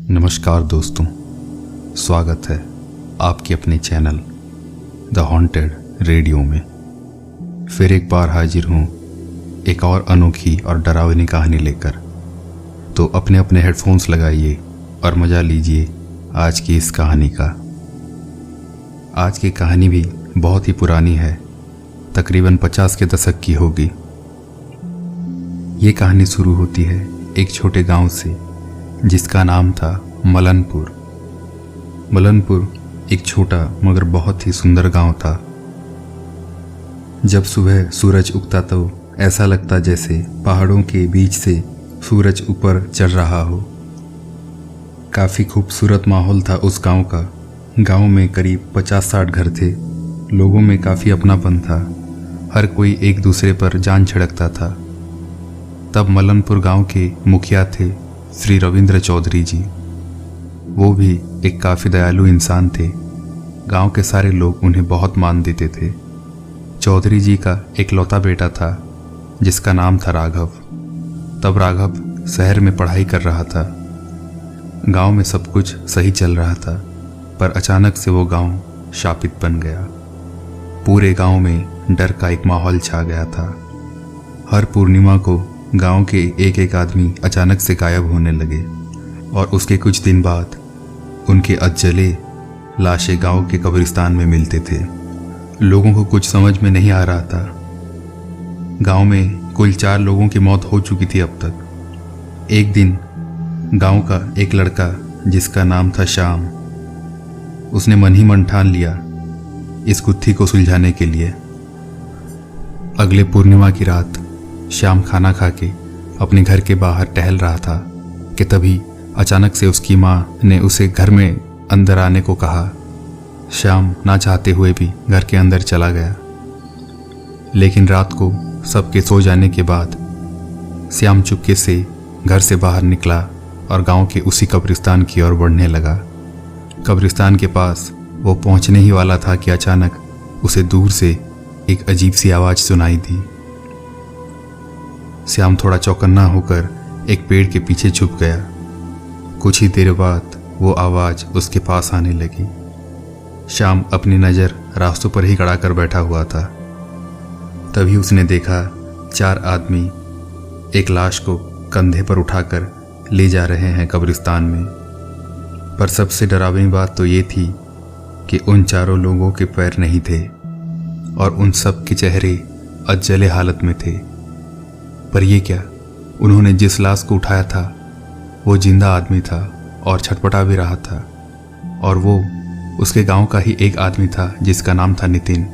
नमस्कार दोस्तों, स्वागत है आपके अपने चैनल द हॉन्टेड रेडियो में। फिर एक बार हाजिर हूँ एक और अनोखी और डरावनी कहानी लेकर। तो अपने अपने हेडफोन्स लगाइए और मज़ा लीजिए आज की इस कहानी का। आज की कहानी भी बहुत ही पुरानी है, तकरीबन 50 के दशक की होगी। ये कहानी शुरू होती है एक छोटे गांव से जिसका नाम था मलनपुर। मलनपुर एक छोटा मगर बहुत ही सुंदर गांव था। जब सुबह सूरज उगता तो ऐसा लगता जैसे पहाड़ों के बीच से सूरज ऊपर चढ़ रहा हो। काफ़ी खूबसूरत माहौल था उस गांव का। गांव में करीब 50-60 घर थे। लोगों में काफ़ी अपनापन था। हर कोई एक दूसरे पर जान छिड़कता था। तब मलनपुर गांव के मुखिया थे श्री रविंद्र चौधरी जी। वो भी एक काफ़ी दयालु इंसान थे। गांव के सारे लोग उन्हें बहुत मान देते थे। चौधरी जी का एक लौता बेटा था जिसका नाम था राघव। तब राघव शहर में पढ़ाई कर रहा था। गांव में सब कुछ सही चल रहा था, पर अचानक से वो गांव शापित बन गया। पूरे गांव में डर का एक माहौल छा गया था। हर पूर्णिमा को गांव के एक एक आदमी अचानक से गायब होने लगे और उसके कुछ दिन बाद उनके अधजले लाशें गांव के कब्रिस्तान में मिलते थे। लोगों को कुछ समझ में नहीं आ रहा था। गांव में कुल 4 लोगों की मौत हो चुकी थी अब तक। एक दिन गांव का एक लड़का जिसका नाम था श्याम, उसने मन ही मन ठान लिया इस गुत्थी को सुलझाने के लिए। अगले पूर्णिमा की रात श्याम खाना खा के अपने घर के बाहर टहल रहा था कि तभी अचानक से उसकी माँ ने उसे घर में अंदर आने को कहा। श्याम ना चाहते हुए भी घर के अंदर चला गया। लेकिन रात को सबके सो जाने के बाद श्याम चुपके से घर से बाहर निकला और गांव के उसी कब्रिस्तान की ओर बढ़ने लगा। कब्रिस्तान के पास वो पहुंचने ही वाला था कि अचानक उसे दूर से एक अजीब सी आवाज़ सुनाई दी। श्याम थोड़ा चौकन्ना होकर एक पेड़ के पीछे छुप गया। कुछ ही देर बाद वो आवाज़ उसके पास आने लगी। श्याम अपनी नज़र रास्तों पर ही गड़ा कर बैठा हुआ था। तभी उसने देखा 4 आदमी एक लाश को कंधे पर उठाकर ले जा रहे हैं कब्रिस्तान में। पर सबसे डरावनी बात तो ये थी कि उन चारों लोगों के पैर नहीं थे और उन सब के चेहरे अधजले हालत में थे। पर यह क्या, उन्होंने जिस लाश को उठाया था वो जिंदा आदमी था और छटपटा भी रहा था। और वो उसके गांव का ही एक आदमी था जिसका नाम था नितिन।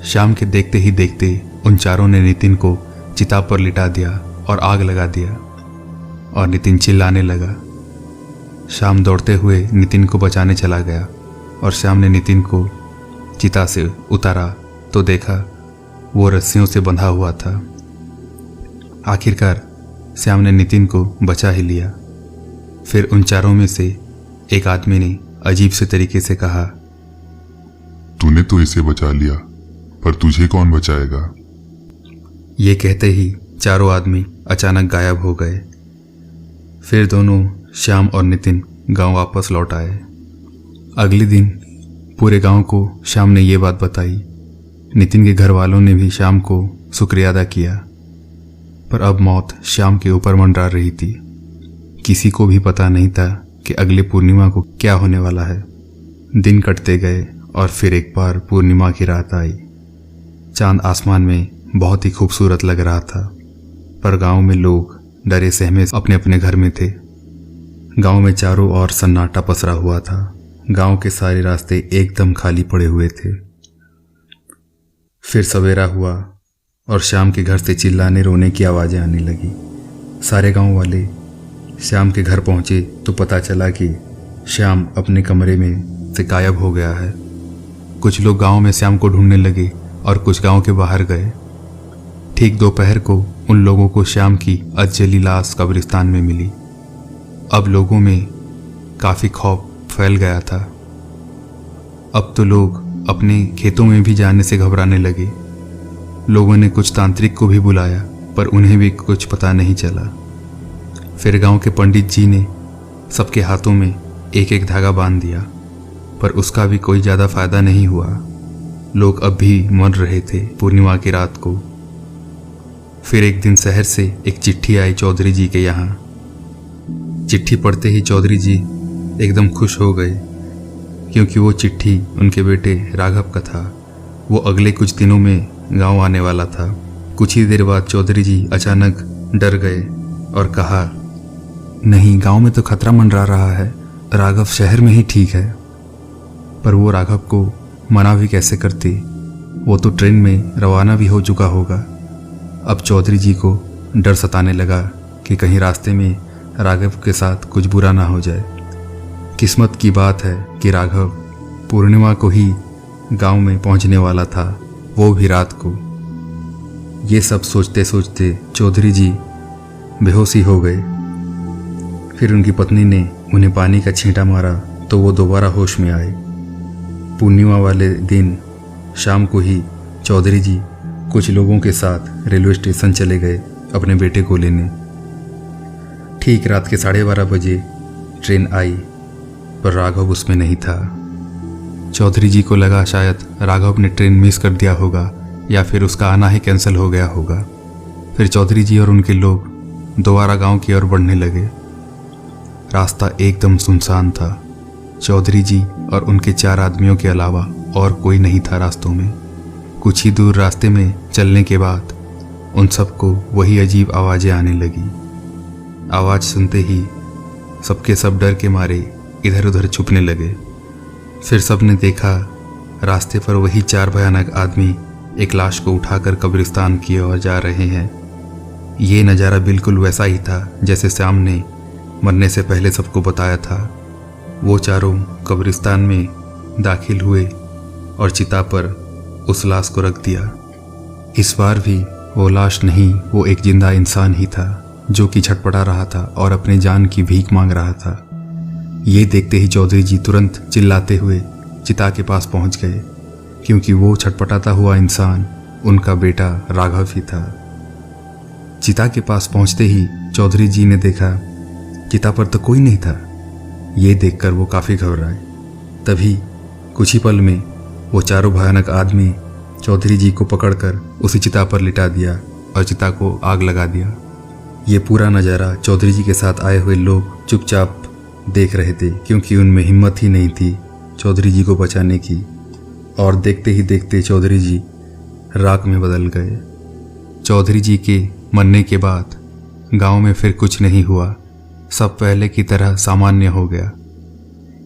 शाम के देखते ही देखते उन चारों ने नितिन को चिता पर लिटा दिया और आग लगा दिया और नितिन चिल्लाने लगा। शाम दौड़ते हुए नितिन को बचाने चला गया और श्याम ने नितिन को चिता से उतारा तो देखा वो रस्सियों से बंधा हुआ था। आखिरकार श्याम ने नितिन को बचा ही लिया। फिर उन चारों में से एक आदमी ने अजीब से तरीके से कहा, तूने तो इसे बचा लिया, पर तुझे कौन बचाएगा? ये कहते ही चारों आदमी अचानक गायब हो गए। फिर दोनों श्याम और नितिन गांव वापस लौट आए। अगले दिन पूरे गांव को श्याम ने ये बात बताई। नितिन के घर वालों ने भी श्याम को शुक्रिया अदा किया। पर अब मौत श्याम के ऊपर मंडरा रही थी। किसी को भी पता नहीं था कि अगले पूर्णिमा को क्या होने वाला है। दिन कटते गए और फिर एक बार पूर्णिमा की रात आई। चांद आसमान में बहुत ही खूबसूरत लग रहा था, पर गांव में लोग डरे सहमे अपने अपने घर में थे। गांव में चारों ओर सन्नाटा पसरा हुआ था। गांव के सारे रास्ते एकदम खाली पड़े हुए थे। फिर सवेरा हुआ और श्याम के घर से चिल्लाने रोने की आवाज़ें आने लगी। सारे गांव वाले श्याम के घर पहुंचे तो पता चला कि श्याम अपने कमरे में से गायब हो गया है। कुछ लोग गांव में श्याम को ढूंढने लगे और कुछ गांव के बाहर गए। ठीक दोपहर को उन लोगों को श्याम की अधजली लाश कब्रिस्तान में मिली। अब लोगों में काफ़ी खौफ फैल गया था। अब तो लोग अपने खेतों में भी जाने से घबराने लगे। लोगों ने कुछ तांत्रिक को भी बुलाया, पर उन्हें भी कुछ पता नहीं चला। फिर गांव के पंडित जी ने सबके हाथों में एक एक धागा बांध दिया, पर उसका भी कोई ज़्यादा फायदा नहीं हुआ। लोग अब भी मर रहे थे पूर्णिमा की रात को। फिर एक दिन शहर से एक चिट्ठी आई चौधरी जी के यहाँ। चिट्ठी पढ़ते ही चौधरी जी एकदम खुश हो गए, क्योंकि वो चिट्ठी उनके बेटे राघव का था। वो अगले कुछ दिनों में गांव आने वाला था। कुछ ही देर बाद चौधरी जी अचानक डर गए और कहा, नहीं, गांव में तो खतरा मंडरा रहा है, राघव शहर में ही ठीक है। पर वो राघव को मना भी कैसे करते, वो तो ट्रेन में रवाना भी हो चुका होगा। अब चौधरी जी को डर सताने लगा कि कहीं रास्ते में राघव के साथ कुछ बुरा ना हो जाए। किस्मत की बात है कि राघव पूर्णिमा को ही गांव में पहुंचने वाला था, वो भी रात को। ये सब सोचते सोचते चौधरी जी बेहोशी हो गए। फिर उनकी पत्नी ने उन्हें पानी का छींटा मारा तो वो दोबारा होश में आए। पूर्णिमा वाले दिन शाम को ही चौधरी जी कुछ लोगों के साथ रेलवे स्टेशन चले गए अपने बेटे को लेने। ठीक रात के 12:30 बजे ट्रेन आई, पर राघव उसमें नहीं था। चौधरी जी को लगा शायद राघव ने ट्रेन मिस कर दिया होगा या फिर उसका आना ही कैंसिल हो गया होगा। फिर चौधरी जी और उनके लोग दोबारा गांव की ओर बढ़ने लगे। रास्ता एकदम सुनसान था। चौधरी जी और उनके 4 आदमियों के अलावा और कोई नहीं था रास्तों में। कुछ ही दूर रास्ते में चलने के बाद उन सबको वही अजीब आवाज़ें आने लगी। आवाज़ सुनते ही सबके सब डर के मारे इधर उधर छुपने लगे। फिर सबने देखा रास्ते पर वही 4 भयानक आदमी एक लाश को उठाकर कब्रिस्तान की ओर जा रहे हैं। ये नज़ारा बिल्कुल वैसा ही था जैसे श्याम ने मरने से पहले सबको बताया था। वो चारों कब्रिस्तान में दाखिल हुए और चिता पर उस लाश को रख दिया। इस बार भी वो लाश नहीं, वो एक जिंदा इंसान ही था जो कि छटपटा रहा था और अपनी जान की भीख मांग रहा था। ये देखते ही चौधरी जी तुरंत चिल्लाते हुए चिता के पास पहुंच गए, क्योंकि वो छटपटाता हुआ इंसान उनका बेटा राघव ही था। चिता के पास पहुंचते ही चौधरी जी ने देखा चिता पर तो कोई नहीं था। ये देखकर वो काफ़ी घबराए। तभी कुछ ही पल में वो चारों भयानक आदमी चौधरी जी को पकड़कर उसी चिता पर लिटा दिया और चिता को आग लगा दिया। ये पूरा नज़ारा चौधरी जी के साथ आए हुए लोग चुपचाप देख रहे थे, क्योंकि उनमें हिम्मत ही नहीं थी चौधरी जी को बचाने की। और देखते ही देखते चौधरी जी राख में बदल गए। चौधरी जी के मरने के बाद गांव में फिर कुछ नहीं हुआ। सब पहले की तरह सामान्य हो गया।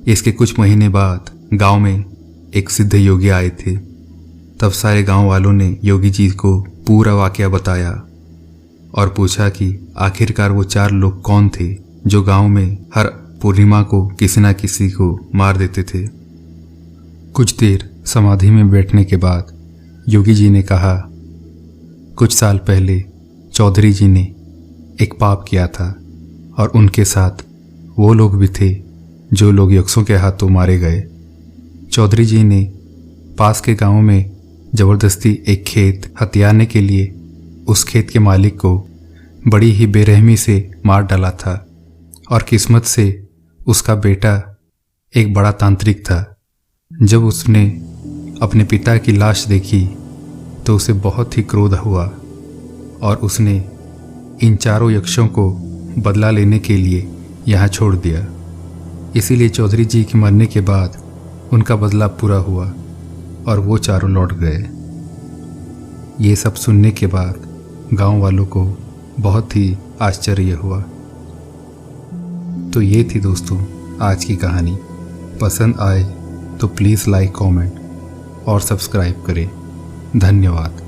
इसके कुछ महीने बाद गांव में एक सिद्ध योगी आए थे। तब सारे गांव वालों ने योगी जी को पूरा वाकया बताया और पूछा कि आखिरकार वो 4 लोग कौन थे जो गांव में हर पूर्णिमा को किसी न किसी को मार देते थे। कुछ देर समाधि में बैठने के बाद योगी जी ने कहा, कुछ साल पहले चौधरी जी ने एक पाप किया था और उनके साथ वो लोग भी थे जो लोग यक्षों के हाथों मारे गए। चौधरी जी ने पास के गांव में ज़बरदस्ती एक खेत हथियाने के लिए उस खेत के मालिक को बड़ी ही बेरहमी से मार डाला था। और किस्मत से उसका बेटा एक बड़ा तांत्रिक था। जब उसने अपने पिता की लाश देखी तो उसे बहुत ही क्रोध हुआ और उसने इन 4 यक्षों को बदला लेने के लिए यहाँ छोड़ दिया। इसीलिए चौधरी जी के मरने के बाद उनका बदला पूरा हुआ और वो 4 लौट गए। ये सब सुनने के बाद गांव वालों को बहुत ही आश्चर्य हुआ। तो ये थी दोस्तों आज की कहानी। पसंद आए तो प्लीज़ लाइक, कमेंट और सब्सक्राइब करें। धन्यवाद।